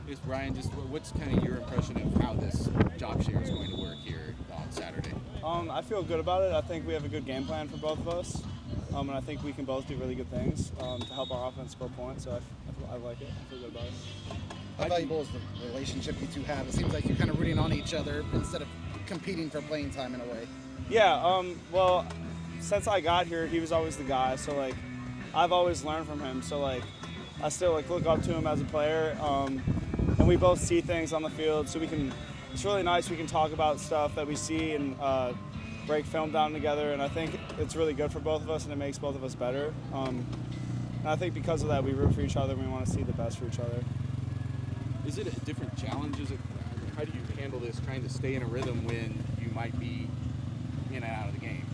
Yes, Brian, just what's kind of your impression of how this job share is going to work here on Saturday? I feel good about it. I think we have a good game plan for both of us, and I think we can both do really good things to help our offense score points. So I like it. I feel good about it. How valuable is the relationship you two have? It seems like you're kind of rooting on each other instead of competing for playing time in a way. Yeah. Well, since I got here, he was always the guy. So like, I've always learned from him. So like, I still like look up to him as a player. And we both see things on the field, so we can. It's really nice. We can talk about stuff that we see and break film down together. And I think it's really good for both of us, and it makes both of us better. And I think because of that, we root for each other. And we want to see the best for each other. Is it a different challenge? How do you handle this, trying to stay in a rhythm when you might be in and out of the game?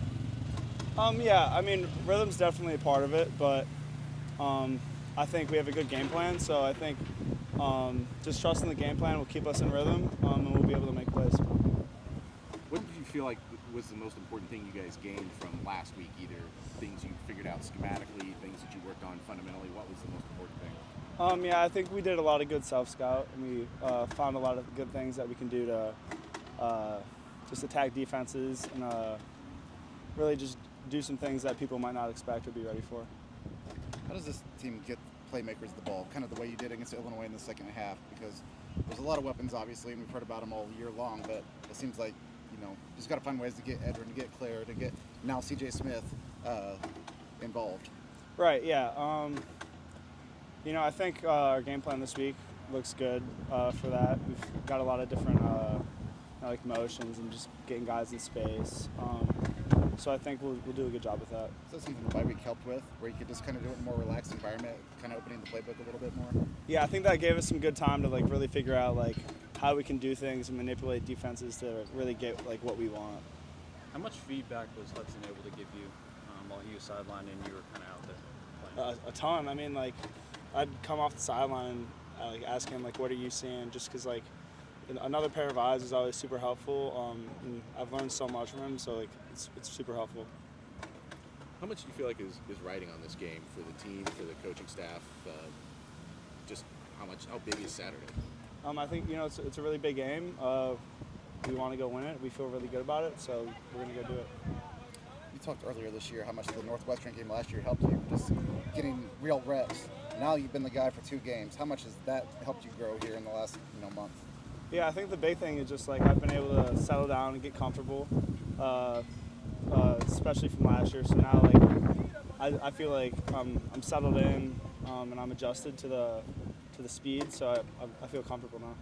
Yeah, I mean, rhythm's definitely a part of it, but I think we have a good game plan. So I think just trusting the game plan will keep us in rhythm, and we'll be able to make plays. What did you feel like was the most important thing you guys gained from last week? Either things you figured out schematically, things that you worked on fundamentally. What was the most important thing? Yeah, I think we did a lot of good self-scout, and we found a lot of good things that we can do to just attack defenses and really just do some things that people might not expect or be ready for. How does this team get playmakers the ball, kind of the way you did against Illinois in the second half? Because there's a lot of weapons, obviously, and we've heard about them all year long, but it seems like, just got to find ways to get Edwin, to get Claire, to get now C.J. Smith involved. Right, yeah. I think our game plan this week looks good for that. We've got a lot of different like motions and just getting guys in space. So I think we'll do a good job with that. Is that something the bye week helped with, where you could just kind of do it in a more relaxed environment, kind of opening the playbook a little bit more? Yeah, I think that gave us some good time to like really figure out like how we can do things and manipulate defenses to really get like what we want. How much feedback was Hudson able to give you while he was sidelined and you were kind of out there playing? A ton. I mean, like I'd come off the sideline and like ask him like, "What are you seeing?" Just because like another pair of eyes is always super helpful. And I've learned so much from him, so like it's super helpful. How much do you feel like is riding on this game for the team, for the coaching staff? Just how big is Saturday? I think it's a really big game. We want to go win it. We feel really good about it, so we're gonna go do it. You talked earlier this year how much the Northwestern game last year helped you just getting real reps. Now you've been the guy for 2 games. How much has that helped you grow here in the last month? Yeah, I think the big thing is just like I've been able to settle down and get comfortable, especially from last year. So now like I feel like I'm settled in and I'm adjusted to the speed. So I feel comfortable now.